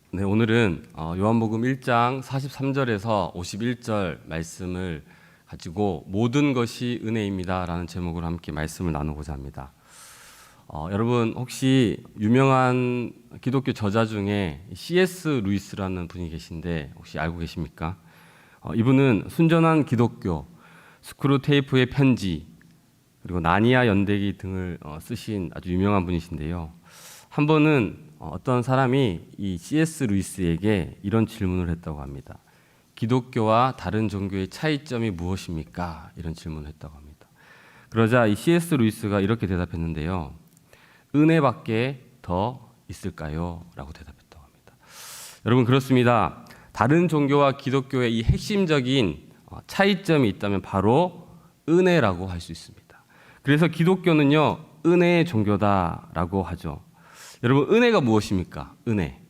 네, 오늘은 요한복음 1장 43절에서 51절 말씀을 가지고 모든 것이 은혜입니다라는 제목으로 함께 말씀을 나누고자 합니다. 여러분 혹시 유명한 기독교 저자 중에 C.S. 루이스라는 분이 계신데 혹시 알고 계십니까? 이분은 순전한 기독교, 스크루테이프의 편지, 그리고 나니아 연대기 등을 쓰신 아주 유명한 분이신데요. 한 번은 어떤 사람이 이 C.S. 루이스에게 이런 질문을 했다고 합니다. 기독교와 다른 종교의 차이점이 무엇입니까? 이런 질문을 했다고 합니다. 그러자 이 C.S. 루이스가 이렇게 대답했는데요. 은혜밖에 더 있을까요? 라고 대답했다고 합니다. 여러분 그렇습니다. 다른 종교와 기독교의 이 핵심적인 차이점이 있다면 바로 은혜라고 할 수 있습니다. 그래서 기독교는요, 은혜의 종교다라고 하죠. 여러분, 은혜가 무엇입니까? 은혜.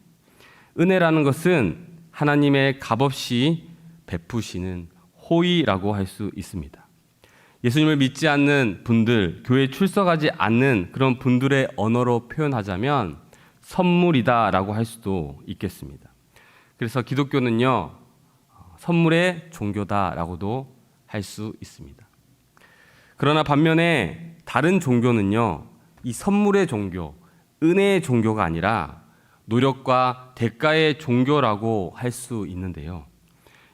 은혜라는 것은 하나님의 값없이 베푸시는 호의라고 할 수 있습니다. 예수님을 믿지 않는 분들, 교회에 출석하지 않는 그런 분들의 언어로 표현하자면 선물이다라고 할 수도 있겠습니다. 그래서 기독교는요, 선물의 종교다라고도 할 수 있습니다. 그러나 반면에 다른 종교는요, 이 선물의 종교, 은혜의 종교가 아니라 노력과 대가의 종교라고 할 수 있는데요.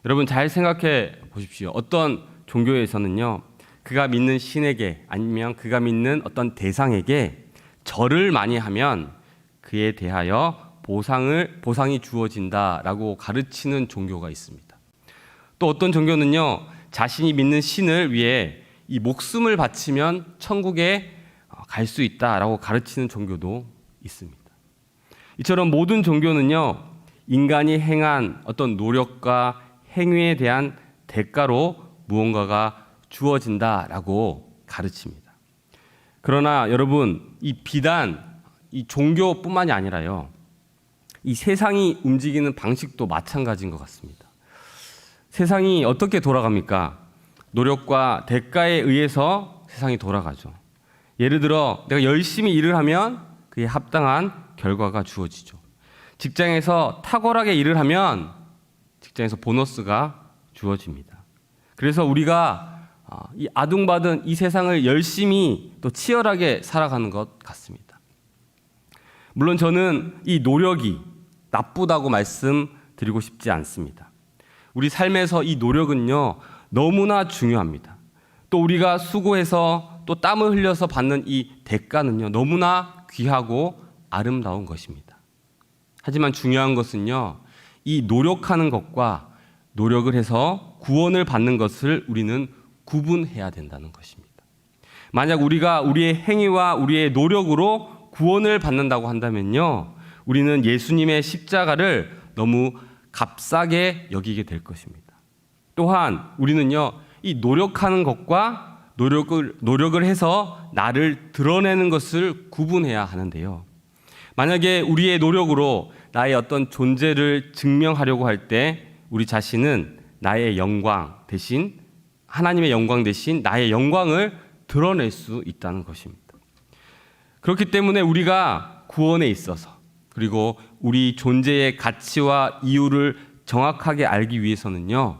여러분 잘 생각해 보십시오. 어떤 종교에서는요, 그가 믿는 신에게 아니면 그가 믿는 어떤 대상에게 절을 많이 하면 그에 대하여 보상이 주어진다라고 가르치는 종교가 있습니다. 또 어떤 종교는요, 자신이 믿는 신을 위해 이 목숨을 바치면 천국에 갈 수 있다라고 가르치는 종교도 있습니다. 이처럼 모든 종교는요, 인간이 행한 어떤 노력과 행위에 대한 대가로 무언가가 주어진다라고 가르칩니다. 그러나 여러분, 비단 이 종교뿐만이 아니라요, 이 세상이 움직이는 방식도 마찬가지인 것 같습니다. 세상이 어떻게 돌아갑니까? 노력과 대가에 의해서 세상이 돌아가죠. 예를 들어 내가 열심히 일을 하면 그에 합당한 결과가 주어지죠. 직장에서 탁월하게 일을 하면 직장에서 보너스가 주어집니다. 그래서 우리가 이 아둥바둥 이 세상을 열심히 또 치열하게 살아가는 것 같습니다. 물론 저는 이 노력이 나쁘다고 말씀드리고 싶지 않습니다. 우리 삶에서 이 노력은요, 너무나 중요합니다. 또 우리가 수고해서 또 땀을 흘려서 받는 이 대가는요, 너무나 귀하고 아름다운 것입니다. 하지만 중요한 것은요, 이 노력하는 것과 노력을 해서 구원을 받는 것을 우리는 구분해야 된다는 것입니다. 만약 우리가 우리의 행위와 우리의 노력으로 구원을 받는다고 한다면요, 우리는 예수님의 십자가를 너무 값싸게 여기게 될 것입니다. 또한 우리는요, 이 노력하는 것과 노력을 해서 나를 드러내는 것을 구분해야 하는데요. 만약에 우리의 노력으로 나의 어떤 존재를 증명하려고 할 때 우리 자신은 나의 영광 대신, 하나님의 영광 대신 나의 영광을 드러낼 수 있다는 것입니다. 그렇기 때문에 우리가 구원에 있어서, 그리고 우리 존재의 가치와 이유를 정확하게 알기 위해서는요,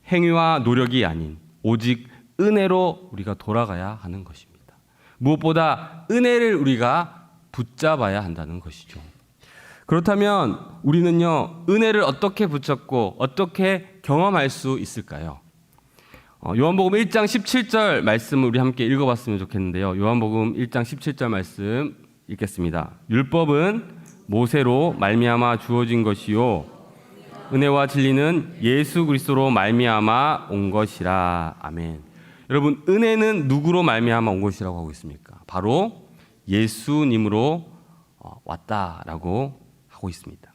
행위와 노력이 아닌 오직 은혜로 우리가 돌아가야 하는 것입니다. 무엇보다 은혜를 우리가 붙잡아야 한다는 것이죠. 그렇다면 우리는요, 은혜를 어떻게 붙잡고 어떻게 경험할 수 있을까요? 요한복음 1장 17절 말씀을 우리 함께 읽어봤으면 좋겠는데요. 요한복음 1장 17절 말씀 읽겠습니다. 율법은 모세로 말미암아 주어진 것이요, 은혜와 진리는 예수 그리스도로 말미암아 온 것이라. 아멘. 여러분, 은혜는 누구로 말미암아 온 것이라고 하고 있습니까? 바로 예수님으로 왔다라고 하고 있습니다.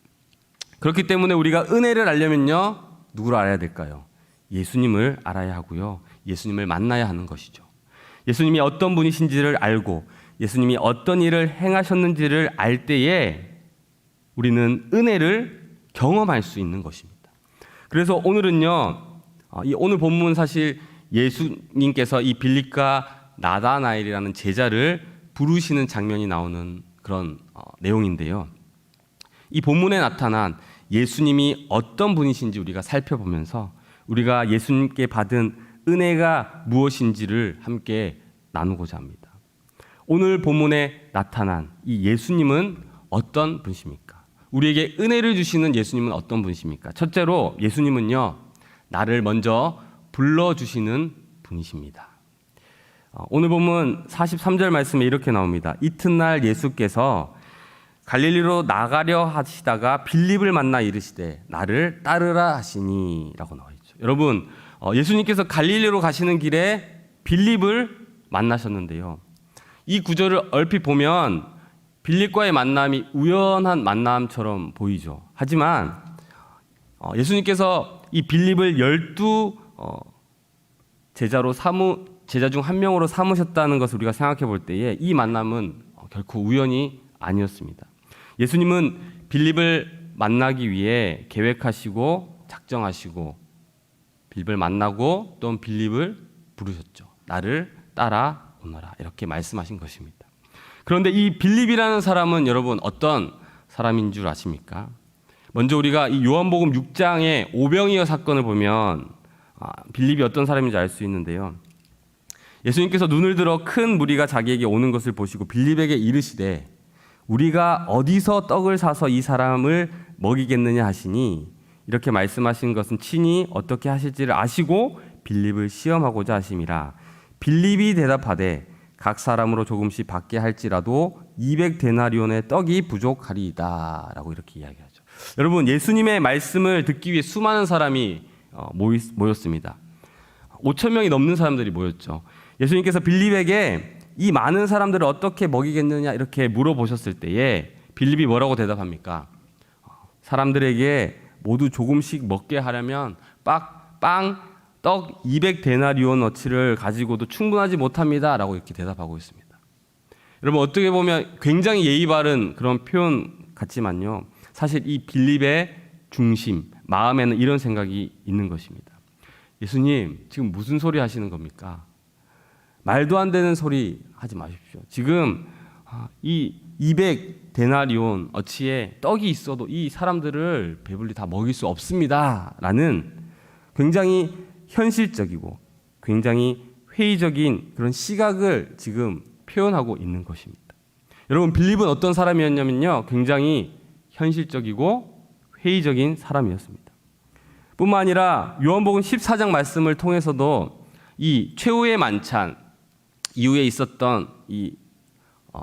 그렇기 때문에 우리가 은혜를 알려면요, 누구를 알아야 될까요? 예수님을 알아야 하고요, 예수님을 만나야 하는 것이죠. 예수님이 어떤 분이신지를 알고 예수님이 어떤 일을 행하셨는지를 알 때에 우리는 은혜를 경험할 수 있는 것입니다. 그래서 오늘은요, 오늘 본문 사실 예수님께서 이 빌립과 나다나엘이라는 제자를 부르시는 장면이 나오는 그런 내용인데요. 이 본문에 나타난 예수님이 어떤 분이신지 우리가 살펴보면서 우리가 예수님께 받은 은혜가 무엇인지를 함께 나누고자 합니다. 오늘 본문에 나타난 이 예수님은 어떤 분이십니까? 우리에게 은혜를 주시는 예수님은 어떤 분이십니까? 첫째로 예수님은요, 나를 먼저 불러주시는 분이십니다. 오늘 본문 43절 말씀에 이렇게 나옵니다. 이튿날 예수께서 갈릴리로 나가려 하시다가 빌립을 만나 이르시되 나를 따르라 하시니 라고 나와 있죠. 여러분, 예수님께서 갈릴리로 가시는 길에 빌립을 만나셨는데요. 이 구절을 얼핏 보면 빌립과의 만남이 우연한 만남처럼 보이죠. 하지만 예수님께서 이 빌립을 12 제자 중 한 명으로 삼으셨다는 것을 우리가 생각해 볼 때에 이 만남은 결코 우연이 아니었습니다. 예수님은 빌립을 만나기 위해 계획하시고 작정하시고 빌립을 만나고 또 빌립을 부르셨죠. 나를 따라오너라 이렇게 말씀하신 것입니다. 그런데 이 빌립이라는 사람은 여러분 어떤 사람인 줄 아십니까? 먼저 우리가 이 요한복음 6장의 오병이어 사건을 보면 빌립이 어떤 사람인지 알 수 있는데요. 예수님께서 눈을 들어 큰 무리가 자기에게 오는 것을 보시고 빌립에게 이르시되 우리가 어디서 떡을 사서 이 사람을 먹이겠느냐 하시니 이렇게 말씀하신 것은 친히 어떻게 하실지를 아시고 빌립을 시험하고자 하심이라. 빌립이 대답하되 각 사람으로 조금씩 받게 할지라도 200데나리온의 떡이 부족하리이다 라고 이렇게 이야기하죠. 여러분, 예수님의 말씀을 듣기 위해 수많은 사람이 모였습니다. 5천 명이 넘는 사람들이 모였죠. 예수님께서 빌립에게 이 많은 사람들을 어떻게 먹이겠느냐 이렇게 물어보셨을 때에 빌립이 뭐라고 대답합니까? 사람들에게 모두 조금씩 먹게 하려면 떡 200데나리온어치를 가지고도 충분하지 못합니다 라고 이렇게 대답하고 있습니다. 여러분, 어떻게 보면 굉장히 예의 바른 그런 표현 같지만요, 사실 이 빌립의 중심, 마음에는 이런 생각이 있는 것입니다. 예수님, 지금 무슨 소리 하시는 겁니까? 말도 안 되는 소리 하지 마십시오. 지금 이 200데나리온 어치의 떡이 있어도 이 사람들을 배불리 다 먹일 수 없습니다 라는 굉장히 현실적이고 굉장히 회의적인 그런 시각을 지금 표현하고 있는 것입니다. 여러분, 빌립은 어떤 사람이었냐면요, 굉장히 현실적이고 회의적인 사람이었습니다. 뿐만 아니라 요한복음 14장 말씀을 통해서도 이 최후의 만찬 이후에 있었던 이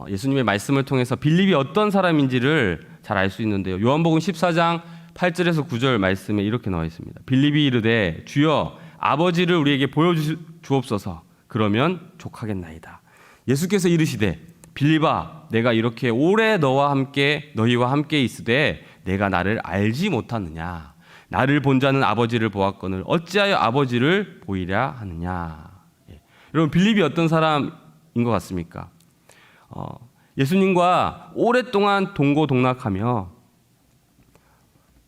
예수님의 말씀을 통해서 빌립이 어떤 사람인지를 잘 알 수 있는데요. 요한복음 14장 8절에서 9절 말씀에 이렇게 나와 있습니다. 빌립이 이르되 주여 아버지를 우리에게 보여주옵소서. 그러면 족하겠나이다. 예수께서 이르시되 빌립아, 내가 이렇게 오래 너희와 함께 있으되 내가 나를 알지 못하느냐? 나를 본 자는 아버지를 보았거늘 어찌하여 아버지를 보이랴 하느냐? 여러분, 빌립이 어떤 사람인 것 같습니까? 예수님과 오랫동안 동고동락하며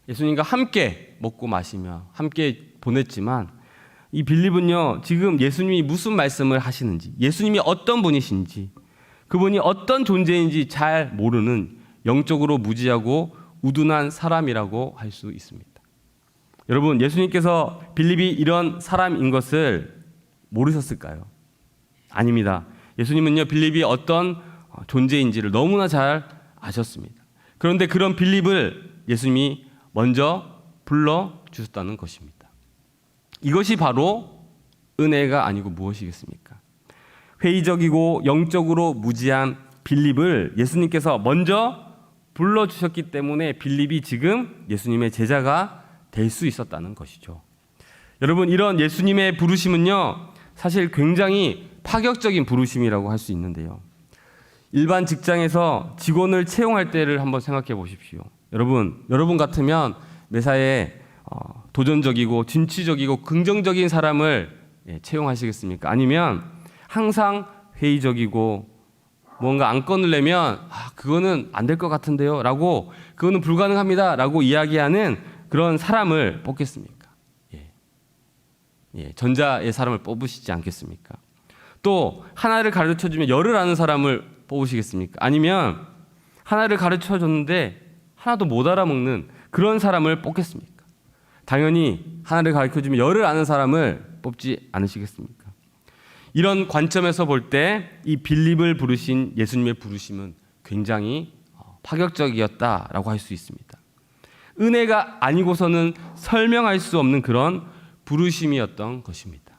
예수님과 함께 먹고 마시며 함께 보냈지만 이 빌립은요, 지금 예수님이 무슨 말씀을 하시는지, 예수님이 어떤 분이신지, 그분이 어떤 존재인지 잘 모르는 영적으로 무지하고 우둔한 사람이라고 할 수 있습니다. 여러분, 예수님께서 빌립이 이런 사람인 것을 모르셨을까요? 아닙니다. 예수님은요, 빌립이 어떤 존재인지를 너무나 잘 아셨습니다. 그런데 그런 빌립을 예수님이 먼저 불러주셨다는 것입니다. 이것이 바로 은혜가 아니고 무엇이겠습니까? 회의적이고 영적으로 무지한 빌립을 예수님께서 먼저 불러주셨기 때문에 빌립이 지금 예수님의 제자가 될 수 있었다는 것이죠. 여러분, 이런 예수님의 부르심은요, 사실 굉장히 파격적인 부르심이라고 할 수 있는데요. 일반 직장에서 직원을 채용할 때를 한번 생각해 보십시오. 여러분 같으면 매사에 도전적이고 진취적이고 긍정적인 사람을 채용하시겠습니까? 아니면 항상 회의적이고 뭔가 안건을 내면 그거는 안 될 것 같은데요 라고, 그거는 불가능합니다 라고 이야기하는 그런 사람을 뽑겠습니까? 전자의 사람을 뽑으시지 않겠습니까? 또 하나를 가르쳐주면 열을 아는 사람을 뽑으시겠습니까? 아니면 하나를 가르쳐줬는데 하나도 못 알아먹는 그런 사람을 뽑겠습니까? 당연히 하나를 가르쳐주면 열을 아는 사람을 뽑지 않으시겠습니까? 이런 관점에서 볼 때 이 빌립을 부르신 예수님의 부르심은 굉장히 파격적이었다라고 할 수 있습니다. 은혜가 아니고서는 설명할 수 없는 그런 부르심이었던 것입니다.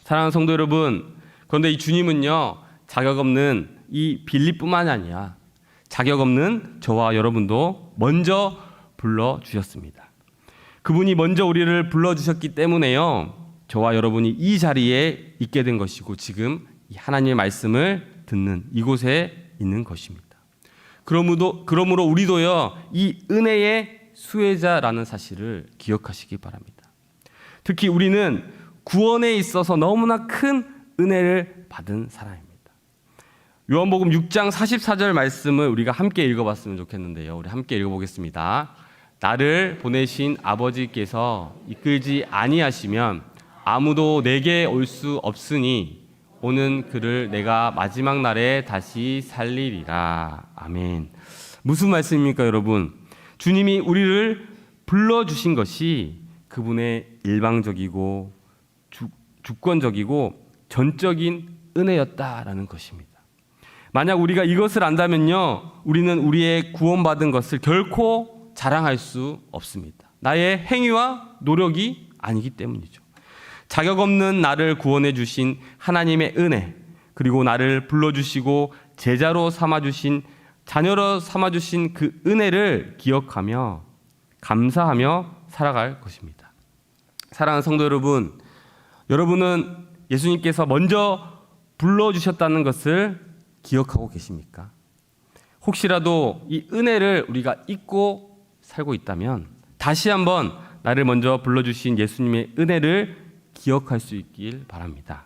사랑하는 성도 여러분, 그런데 이 주님은요, 자격 없는 이 빌립뿐만이 아니라 자격 없는 저와 여러분도 먼저 불러주셨습니다. 그분이 먼저 우리를 불러주셨기 때문에요, 저와 여러분이 이 자리에 있게 된 것이고 지금 하나님의 말씀을 듣는 이곳에 있는 것입니다. 그러므로 우리도요, 이 은혜의 수혜자라는 사실을 기억하시기 바랍니다. 특히 우리는 구원에 있어서 너무나 큰 은혜를 받은 사람입니다. 요한복음 6장 44절 말씀을 우리가 함께 읽어봤으면 좋겠는데요. 우리 함께 읽어보겠습니다. 나를 보내신 아버지께서 이끌지 아니하시면 아무도 내게 올 수 없으니 오는 그를 내가 마지막 날에 다시 살리리라. 아멘. 무슨 말씀입니까, 여러분? 주님이 우리를 불러주신 것이 그분의 일방적이고 주권적이고 전적인 은혜였다라는 것입니다. 만약 우리가 이것을 안다면요, 우리는 우리의 구원받은 것을 결코 자랑할 수 없습니다. 나의 행위와 노력이 아니기 때문이죠. 자격 없는 나를 구원해 주신 하나님의 은혜, 그리고 나를 불러주시고 제자로 삼아주신, 자녀로 삼아주신 그 은혜를 기억하며 감사하며 살아갈 것입니다. 사랑하는 성도 여러분, 여러분은 예수님께서 먼저 불러주셨다는 것을 기억하고 계십니까? 혹시라도 이 은혜를 우리가 잊고 살고 있다면 다시 한번 나를 먼저 불러주신 예수님의 은혜를 기억할 수 있길 바랍니다.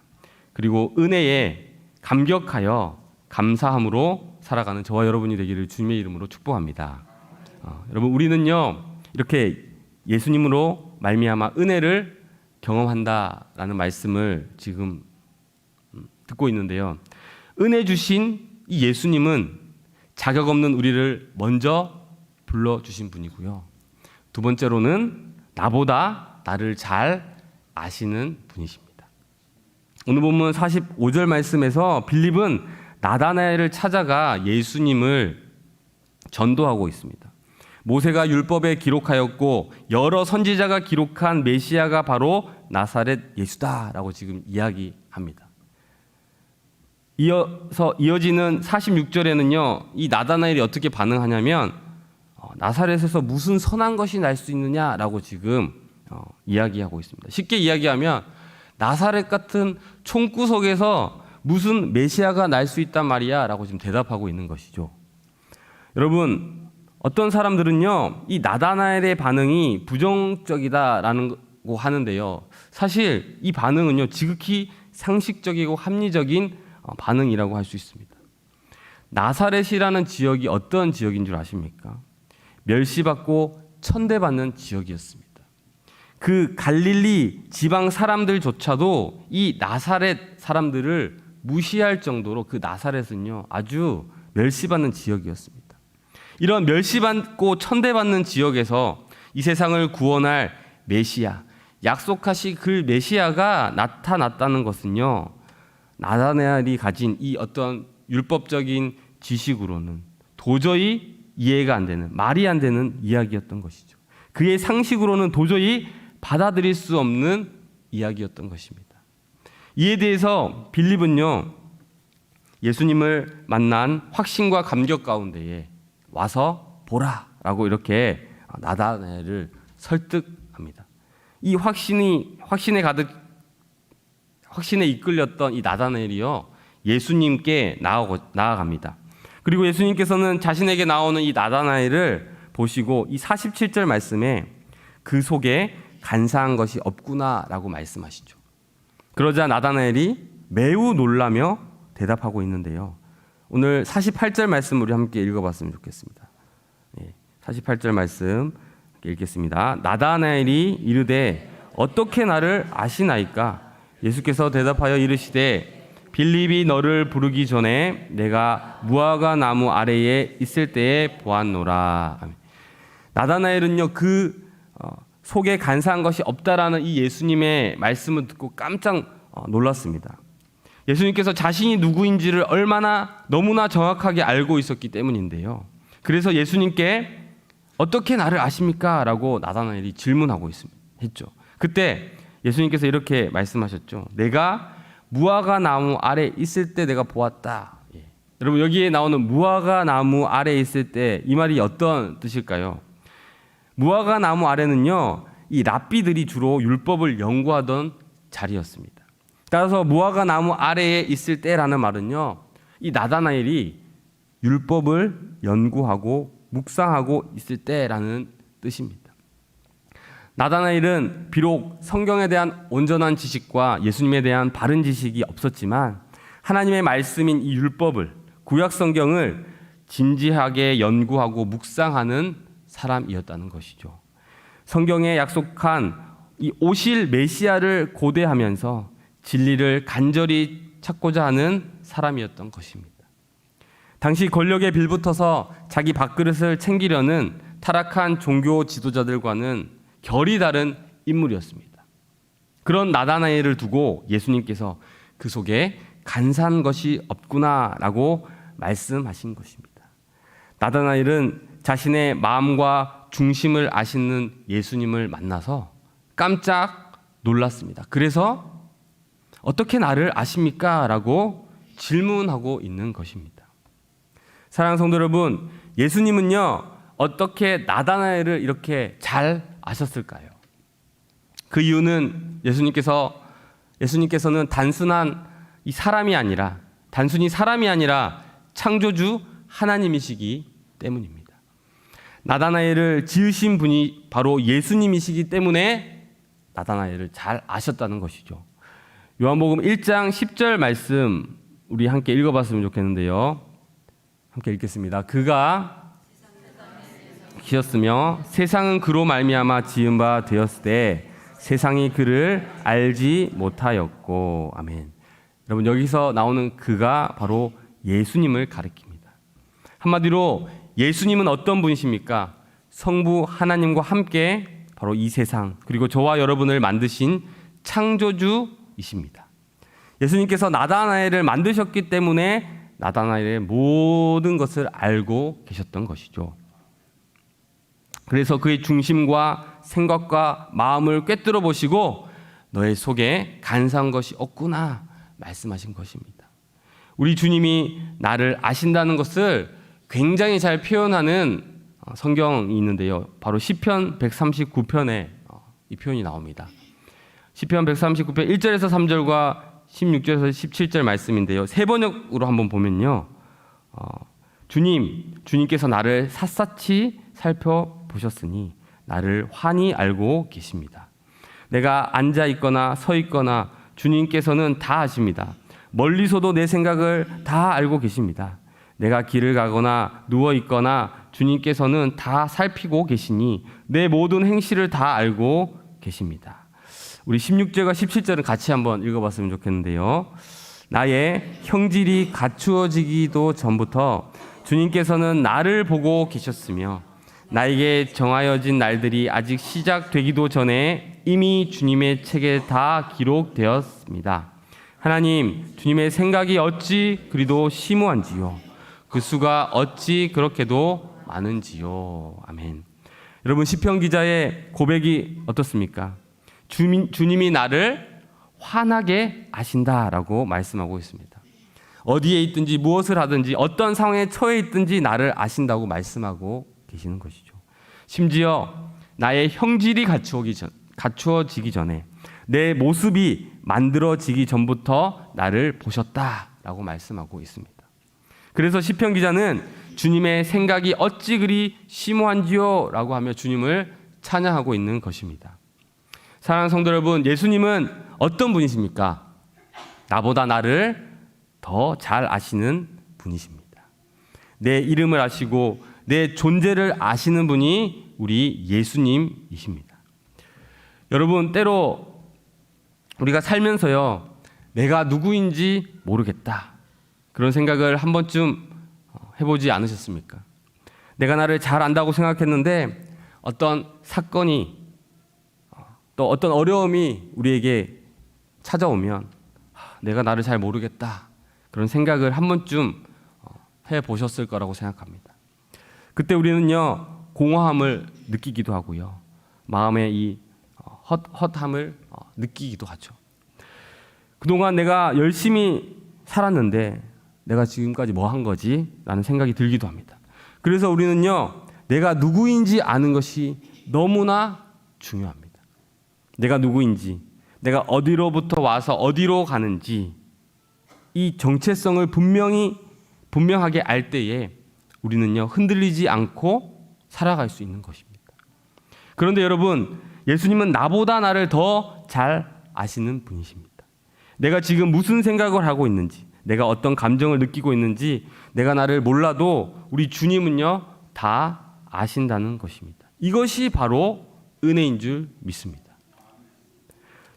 그리고 은혜에 감격하여 감사함으로 살아가는 저와 여러분이 되기를 주님의 이름으로 축복합니다. 여러분, 우리는요, 이렇게 예수님으로 말미암아 은혜를 경험한다라는 말씀을 지금 듣고 있는데요, 은혜 주신 이 예수님은 자격 없는 우리를 먼저 불러주신 분이고요, 두 번째로는 나보다 나를 잘 아시는 분이십니다. 오늘 본문 45절 말씀에서 빌립은 나다나엘을 찾아가 예수님을 전도하고 있습니다. 모세가 율법에 기록하였고 여러 선지자가 기록한 메시아가 바로 나사렛 예수다라고 지금 이야기합니다. 이어지는 46절에는요, 이 나다나엘이 어떻게 반응하냐면 나사렛에서 무슨 선한 것이 날 수 있느냐라고 지금 이야기하고 있습니다. 쉽게 이야기하면 나사렛 같은 총구석에서 무슨 메시아가 날 수 있단 말이야 라고 지금 대답하고 있는 것이죠. 여러분, 어떤 사람들은요, 이 나다나엘의 반응이 부정적이다라고 하는데요, 사실 이 반응은요, 지극히 상식적이고 합리적인 반응이라고 할 수 있습니다. 나사렛이라는 지역이 어떤 지역인 줄 아십니까? 멸시받고 천대받는 지역이었습니다. 그 갈릴리 지방 사람들조차도 이 나사렛 사람들을 무시할 정도로 그 나사렛은요, 아주 멸시받는 지역이었습니다. 이런 멸시받고 천대받는 지역에서 이 세상을 구원할 메시아, 약속하신 그 메시아가 나타났다는 것은요, 나다나엘이 가진 이 어떤 율법적인 지식으로는 도저히 이해가 안 되는, 말이 안 되는 이야기였던 것이죠. 그의 상식으로는 도저히 받아들일 수 없는 이야기였던 것입니다. 이에 대해서 빌립은요, 예수님을 만난 확신과 감격 가운데에 와서 보라라고 이렇게 나다나엘을 설득합니다. 이 확신에 이끌렸던 이 나다나엘이요, 예수님께 나아갑니다. 그리고 예수님께서는 자신에게 나오는 이 나다나엘을 보시고 이 47절 말씀에 그 속에 간사한 것이 없구나라고 말씀하시죠. 그러자 나다나엘이 매우 놀라며 대답하고 있는데요, 오늘 48절 말씀 우리 함께 읽어봤으면 좋겠습니다. 48절 말씀 읽겠습니다. 나다나엘이 이르되 어떻게 나를 아시나이까? 예수께서 대답하여 이르시되 빌립이 너를 부르기 전에 내가 무화과 나무 아래에 있을 때에 보았노라. 나다나엘은요, 속에 간사한 것이 없다라는 이 예수님의 말씀을 듣고 깜짝 놀랐습니다. 예수님께서 자신이 누구인지를 너무나 정확하게 알고 있었기 때문인데요. 그래서 예수님께 어떻게 나를 아십니까? 라고 나다나엘이 질문하고 했죠. 그때 예수님께서 이렇게 말씀하셨죠. 내가 무화과 나무 아래 있을 때 내가 보았다. 여러분, 여기에 나오는 무화과 나무 아래 있을 때, 이 말이 어떤 뜻일까요? 무화과 나무 아래는요, 이 랍비들이 주로 율법을 연구하던 자리였습니다. 따라서 무화과 나무 아래에 있을 때라는 말은요, 이 나다나엘이 율법을 연구하고 묵상하고 있을 때라는 뜻입니다. 나다나엘은 비록 성경에 대한 온전한 지식과 예수님에 대한 바른 지식이 없었지만 하나님의 말씀인 이 율법을, 구약 성경을 진지하게 연구하고 묵상하는 사람이었다는 것이죠. 성경에 약속한 이 오실 메시아를 고대하면서 진리를 간절히 찾고자 하는 사람이었던 것입니다. 당시 권력에 빌붙어서 자기 밥그릇을 챙기려는 타락한 종교 지도자들과는 결이 다른 인물이었습니다. 그런 나다나엘을 두고 예수님께서 그 속에 간사한 것이 없구나라고 말씀하신 것입니다. 나다나엘은 자신의 마음과 중심을 아시는 예수님을 만나서 깜짝 놀랐습니다. 그래서 어떻게 나를 아십니까? 라고 질문하고 있는 것입니다. 사랑하는 성도 여러분, 예수님은요, 어떻게 나다나엘을 이렇게 잘 아셨을까요? 그 이유는 예수님께서는 단순히 사람이 아니라 창조주 하나님이시기 때문입니다. 나다나엘을 지으신 분이 바로 예수님이시기 때문에 나다나엘을 잘 아셨다는 것이죠. 요한복음 1장 10절 말씀 우리 함께 읽어봤으면 좋겠는데요. 함께 읽겠습니다. 그가 기셨으며 세상은 그로 말미암아 지은 바 되었을 때 세상이 그를 알지 못하였고. 아멘. 여러분, 여기서 나오는 그가 바로 예수님을 가리킵니다. 한마디로 예수님은 어떤 분이십니까? 성부 하나님과 함께 바로 이 세상, 그리고 저와 여러분을 만드신 창조주이십니다. 예수님께서 나다나엘을 만드셨기 때문에 나다나엘의 모든 것을 알고 계셨던 것이죠. 그래서 그의 중심과 생각과 마음을 꿰뚫어 보시고 너의 속에 간사한 것이 없구나 말씀하신 것입니다. 우리 주님이 나를 아신다는 것을 굉장히 잘 표현하는 성경이 있는데요. 바로 시편 139편에 이 표현이 나옵니다. 시편 139편 1절에서 3절과 16절에서 17절 말씀인데요. 세 번역으로 한번 보면요. 주님께서 나를 샅샅이 살펴보셨으니 나를 환히 알고 계십니다. 내가 앉아 있거나 서 있거나 주님께서는 다 아십니다. 멀리서도 내 생각을 다 알고 계십니다. 내가 길을 가거나 누워 있거나 주님께서는 다 살피고 계시니 내 모든 행실을 다 알고 계십니다. 우리 16절과 17절은 같이 한번 읽어봤으면 좋겠는데요. 나의 형질이 갖추어지기도 전부터 주님께서는 나를 보고 계셨으며 나에게 정하여진 날들이 아직 시작되기도 전에 이미 주님의 책에 다 기록되었습니다. 하나님, 주님의 생각이 어찌 그리도 심오한지요. 그 수가 어찌 그렇게도 많은지요. 아멘. 여러분, 시편 기자의 고백이 어떻습니까? 주님이 나를 환하게 아신다라고 말씀하고 있습니다. 어디에 있든지 무엇을 하든지 어떤 상황에 처해 있든지 나를 아신다고 말씀하고 계시는 것이죠. 심지어 나의 형질이 갖추어지기 전에 내 모습이 만들어지기 전부터 나를 보셨다라고 말씀하고 있습니다. 그래서 시편 기자는 주님의 생각이 어찌 그리 심오한지요 라고 하며 주님을 찬양하고 있는 것입니다. 사랑하는 성도 여러분, 예수님은 어떤 분이십니까? 나보다 나를 더 잘 아시는 분이십니다. 내 이름을 아시고 내 존재를 아시는 분이 우리 예수님이십니다. 여러분, 때로 우리가 살면서요, 내가 누구인지 모르겠다. 그런 생각을 한 번쯤 해보지 않으셨습니까? 내가 나를 잘 안다고 생각했는데 어떤 사건이 또 어떤 어려움이 우리에게 찾아오면 내가 나를 잘 모르겠다. 그런 생각을 한 번쯤 해보셨을 거라고 생각합니다. 그때 우리는요, 공허함을 느끼기도 하고요. 마음의 이 헛함을 느끼기도 하죠. 그동안 내가 열심히 살았는데 내가 지금까지 뭐 한 거지? 라는 생각이 들기도 합니다. 그래서 우리는요, 내가 누구인지 아는 것이 너무나 중요합니다. 내가 누구인지, 내가 어디로부터 와서 어디로 가는지 이 정체성을 분명하게 알 때에 우리는요, 흔들리지 않고 살아갈 수 있는 것입니다. 그런데 여러분, 예수님은 나보다 나를 더 잘 아시는 분이십니다. 내가 지금 무슨 생각을 하고 있는지, 내가 어떤 감정을 느끼고 있는지, 내가 나를 몰라도 우리 주님은요, 다 아신다는 것입니다. 이것이 바로 은혜인 줄 믿습니다.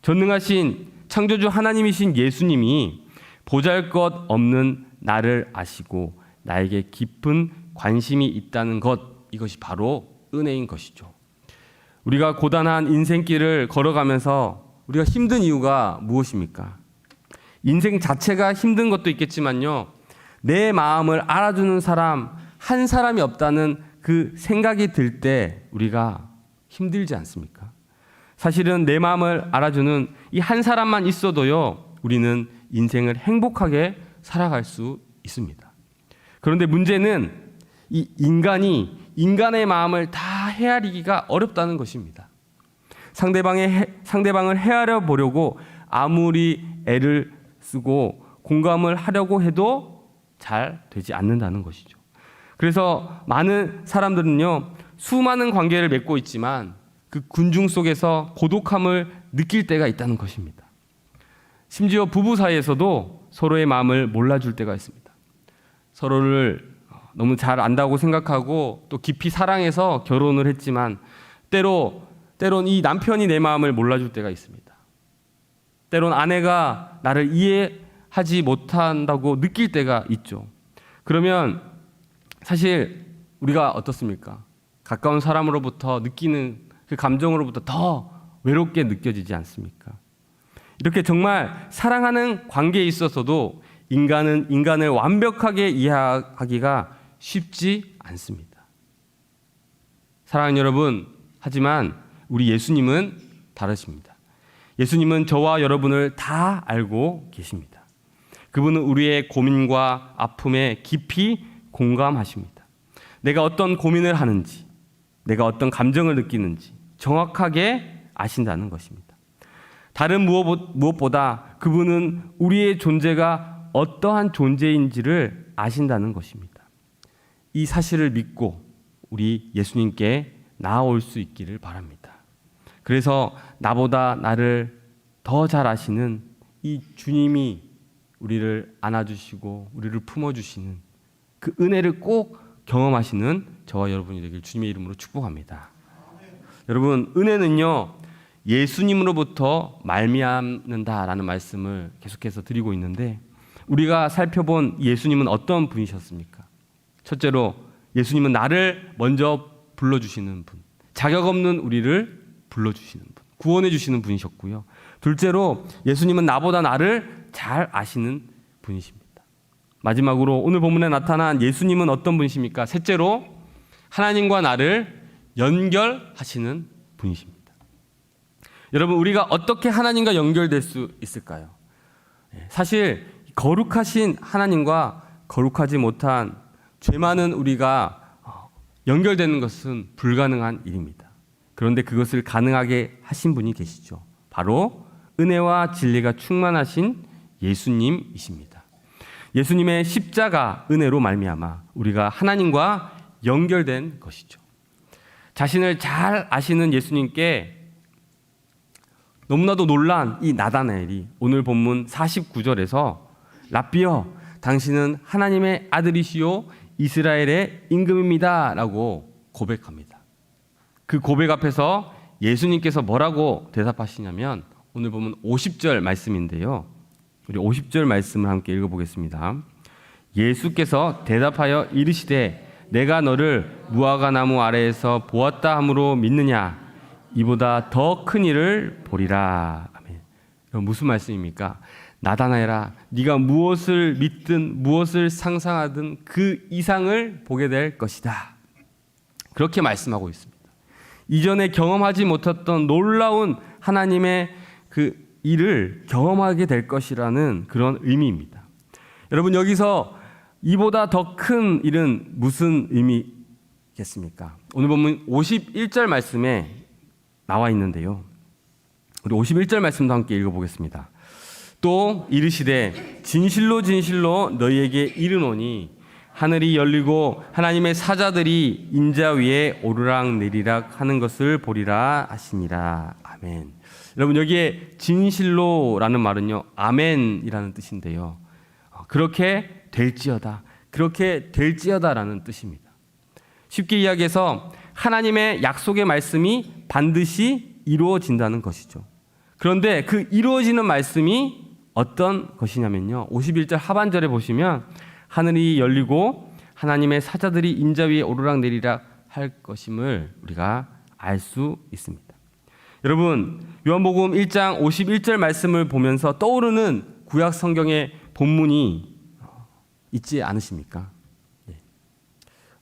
전능하신 창조주 하나님이신 예수님이 보잘것없는 나를 아시고 나에게 깊은 관심이 있다는 것, 이것이 바로 은혜인 것이죠. 우리가 고단한 인생길을 걸어가면서 우리가 힘든 이유가 무엇입니까? 인생 자체가 힘든 것도 있겠지만요, 내 마음을 알아주는 사람 한 사람이 없다는 그 생각이 들 때 우리가 힘들지 않습니까? 사실은 내 마음을 알아주는 이 한 사람만 있어도요, 우리는 인생을 행복하게 살아갈 수 있습니다. 그런데 문제는 이 인간의 마음을 다 헤아리기가 어렵다는 것입니다. 상대방을 헤아려 보려고 아무리 애를 쓰고 공감을 하려고 해도 잘 되지 않는다는 것이죠. 그래서 많은 사람들은요, 수많은 관계를 맺고 있지만 그 군중 속에서 고독함을 느낄 때가 있다는 것입니다. 심지어 부부 사이에서도 서로의 마음을 몰라줄 때가 있습니다. 서로를 너무 잘 안다고 생각하고 또 깊이 사랑해서 결혼을 했지만 때론 이 남편이 내 마음을 몰라줄 때가 있습니다. 때론 아내가 나를 이해하지 못한다고 느낄 때가 있죠. 그러면 사실 우리가 어떻습니까? 가까운 사람으로부터 느끼는 그 감정으로부터 더 외롭게 느껴지지 않습니까? 이렇게 정말 사랑하는 관계에 있어서도 인간은 인간을 완벽하게 이해하기가 쉽지 않습니다. 사랑하는 여러분, 하지만 우리 예수님은 다르십니다. 예수님은 저와 여러분을 다 알고 계십니다. 그분은 우리의 고민과 아픔에 깊이 공감하십니다. 내가 어떤 고민을 하는지, 내가 어떤 감정을 느끼는지 정확하게 아신다는 것입니다. 다른 무엇보다 그분은 우리의 존재가 어떠한 존재인지를 아신다는 것입니다. 이 사실을 믿고 우리 예수님께 나아올 수 있기를 바랍니다. 그래서 나보다 나를 더 잘 아시는 이 주님이 우리를 안아주시고 우리를 품어주시는 그 은혜를 꼭 경험하시는 저와 여러분이 되길 주님의 이름으로 축복합니다. 여러분, 은혜는요, 예수님으로부터 말미암는다라는 말씀을 계속해서 드리고 있는데, 우리가 살펴본 예수님은 어떤 분이셨습니까? 첫째로 예수님은 나를 먼저 불러주시는 분, 자격 없는 우리를 불러주시는 분, 구원해 주시는 분이셨고요. 둘째로 예수님은 나보다 나를 잘 아시는 분이십니다. 마지막으로 오늘 본문에 나타난 예수님은 어떤 분이십니까? 셋째로 하나님과 나를 연결하시는 분이십니다. 여러분, 우리가 어떻게 하나님과 연결될 수 있을까요? 사실 거룩하신 하나님과 거룩하지 못한 죄 많은 우리가 연결되는 것은 불가능한 일입니다. 그런데 그것을 가능하게 하신 분이 계시죠. 바로 은혜와 진리가 충만하신 예수님이십니다. 예수님의 십자가 은혜로 말미암아 우리가 하나님과 연결된 것이죠. 자신을 잘 아시는 예수님께 너무나도 놀란 이 나다나엘이 오늘 본문 49절에서 랍비여, 당신은 하나님의 아들이시요 이스라엘의 임금입니다 라고 고백합니다. 그 고백 앞에서 예수님께서 뭐라고 대답하시냐면 오늘 보면 50절 말씀인데요, 우리 50절 말씀을 함께 읽어보겠습니다. 예수께서 대답하여 이르시되 내가 너를 무화과 나무 아래에서 보았다 함으로 믿느냐? 이보다 더 큰 일을 보리라. 아멘. 무슨 말씀입니까? 나다나엘아, 네가 무엇을 믿든 무엇을 상상하든 그 이상을 보게 될 것이다. 그렇게 말씀하고 있습니다. 이전에 경험하지 못했던 놀라운 하나님의 그 일을 경험하게 될 것이라는 그런 의미입니다. 여러분, 여기서 이보다 더 큰 일은 무슨 의미겠습니까? 오늘 보면 51절 말씀에 나와 있는데요. 우리 51절 말씀도 함께 읽어보겠습니다. 또 이르시되 진실로 진실로 너희에게 이르노니 하늘이 열리고 하나님의 사자들이 인자 위에 오르락내리락 하는 것을 보리라 하시니라. 아멘. 여러분, 여기에 진실로라는 말은요, 아멘이라는 뜻인데요, 그렇게 될지어다, 그렇게 될지어다라는 뜻입니다. 쉽게 이야기해서 하나님의 약속의 말씀이 반드시 이루어진다는 것이죠. 그런데 그 이루어지는 말씀이 어떤 것이냐면요, 51절 하반절에 보시면 하늘이 열리고 하나님의 사자들이 인자 위에 오르락내리락 할 것임을 우리가 알 수 있습니다. 여러분, 요한복음 1장 51절 말씀을 보면서 떠오르는 구약 성경의 본문이 있지 않으십니까?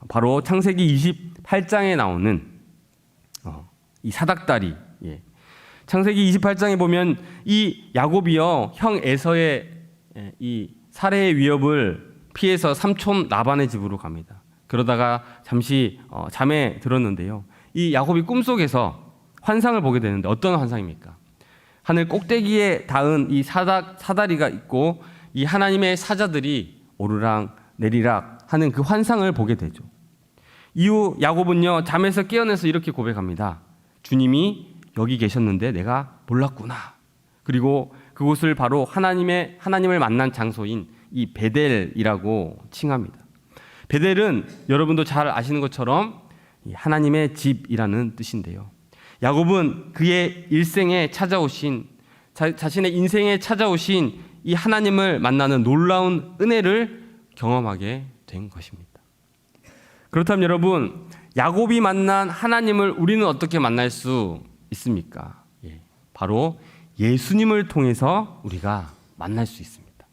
바로 창세기 28장에 나오는 이 사닥다리. 창세기 28장에 보면 이 야곱이요, 형 에서의 이 살해의 위협을 피해서 삼촌 라반의 집으로 갑니다. 그러다가 잠시 잠에 들었는데요, 이 야곱이 꿈속에서 환상을 보게 되는데 어떤 환상입니까? 하늘 꼭대기에 닿은 이 사다리가 있고 이 하나님의 사자들이 오르락 내리락 하는 그 환상을 보게 되죠. 이후 야곱은요, 잠에서 깨어나서 이렇게 고백합니다. 주님이 여기 계셨는데 내가 몰랐구나. 그리고 그곳을 바로 하나님을 만난 장소인 이 베델이라고 칭합니다. 베델은 여러분도 잘 아시는 것처럼 하나님의 집이라는 뜻인데요, 야곱은 그의 일생에 찾아오신, 자신의 인생에 찾아오신 이 하나님을 만나는 놀라운 은혜를 경험하게 된 것입니다. 그렇다면 여러분, 야곱이 만난 하나님을 우리는 어떻게 만날 수 있습니까? 바로 예수님을 통해서 우리가 만날 수 있습니다.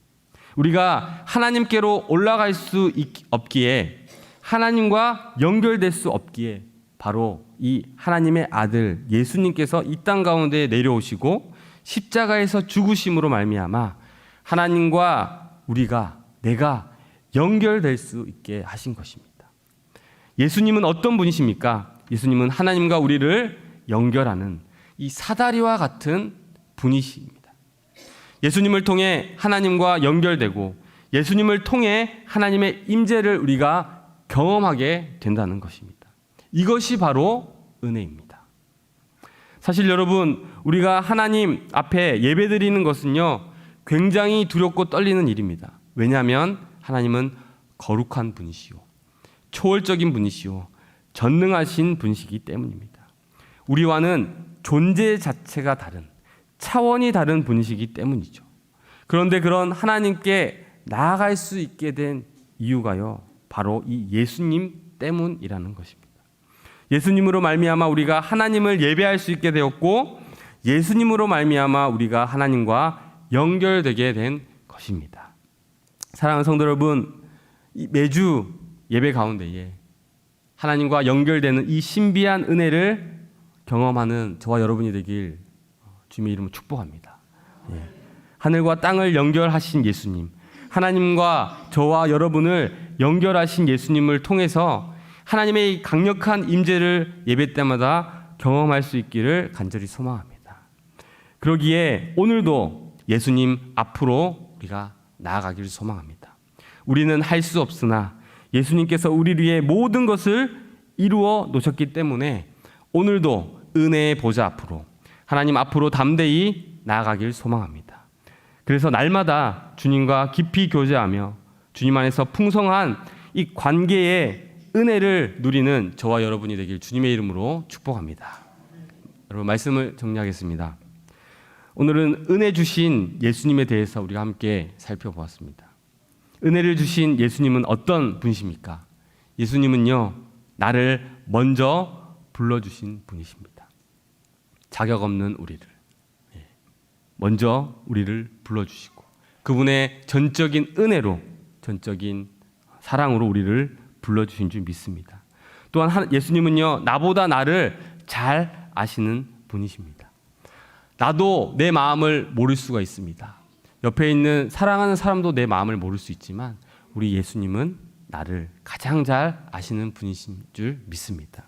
우리가 하나님께로 올라갈 수 없기에, 하나님과 연결될 수 없기에 바로 이 하나님의 아들 예수님께서 이 땅 가운데 내려오시고 십자가에서 죽으심으로 말미암아 하나님과 내가 연결될 수 있게 하신 것입니다. 예수님은 어떤 분이십니까? 예수님은 하나님과 우리를 연결하는 이 사다리와 같은 분이십니다. 예수님을 통해 하나님과 연결되고 예수님을 통해 하나님의 임재를 우리가 경험하게 된다는 것입니다. 이것이 바로 은혜입니다. 사실 여러분, 우리가 하나님 앞에 예배드리는 것은요, 굉장히 두렵고 떨리는 일입니다. 왜냐하면 하나님은 거룩한 분이시오, 초월적인 분이시오, 전능하신 분이시기 때문입니다. 우리와는 존재 자체가 다른, 차원이 다른 분이시기 때문이죠. 그런데 그런 하나님께 나아갈 수 있게 된 이유가요, 바로 이 예수님 때문이라는 것입니다. 예수님으로 말미암아 우리가 하나님을 예배할 수 있게 되었고, 예수님으로 말미암아 우리가 하나님과 연결되게 된 것입니다. 사랑하는 성도 여러분, 매주 예배 가운데에 하나님과 연결되는 이 신비한 은혜를 경험하는 저와 여러분이 되길 주님의 이름으로 축복합니다. 하늘과 땅을 연결하신 예수님, 하나님과 저와 여러분을 연결하신 예수님을 통해서 하나님의 강력한 임재를 예배 때마다 경험할 수 있기를 간절히 소망합니다. 그러기에 오늘도 예수님 앞으로 우리가 나아가기를 소망합니다. 우리는 할 수 없으나 예수님께서 우리를 위해 모든 것을 이루어 놓으셨기 때문에 오늘도 은혜의 보좌 앞으로, 하나님 앞으로 담대히 나아가길 소망합니다. 그래서 날마다 주님과 깊이 교제하며 주님 안에서 풍성한 이 관계의 은혜를 누리는 저와 여러분이 되길 주님의 이름으로 축복합니다. 여러분, 말씀을 정리하겠습니다. 오늘은 은혜 주신 예수님에 대해서 우리가 함께 살펴보았습니다. 은혜를 주신 예수님은 어떤 분이십니까? 예수님은요, 나를 먼저 불러주신 분이십니다. 자격 없는 우리를 먼저 우리를 불러주시고 그분의 전적인 은혜로, 전적인 사랑으로 우리를 불러주신 줄 믿습니다. 또한 예수님은요, 나보다 나를 잘 아시는 분이십니다. 나도 내 마음을 모를 수가 있습니다. 옆에 있는 사랑하는 사람도 내 마음을 모를 수 있지만 우리 예수님은 나를 가장 잘 아시는 분이신 줄 믿습니다.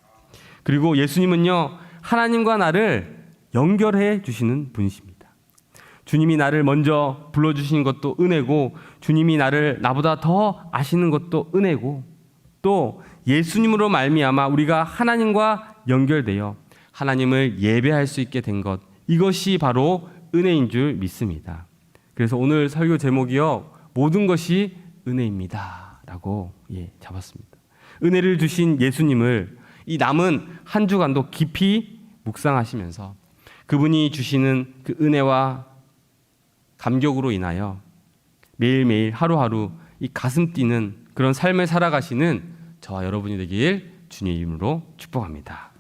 그리고 예수님은요, 하나님과 나를 연결해 주시는 분이십니다. 주님이 나를 먼저 불러주신 것도 은혜고, 주님이 나를 나보다 더 아시는 것도 은혜고, 또 예수님으로 말미암아 우리가 하나님과 연결되어 하나님을 예배할 수 있게 된 것, 이것이 바로 은혜인 줄 믿습니다. 그래서 오늘 설교 제목이요, 모든 것이 은혜입니다 라고 잡았습니다. 은혜를 주신 예수님을 이 남은 한 주간도 깊이 묵상하시면서 그분이 주시는 그 은혜와 감격으로 인하여 매일매일 하루하루 이 가슴 뛰는 그런 삶을 살아가시는 저와 여러분이 되길 주님의 이름으로 축복합니다.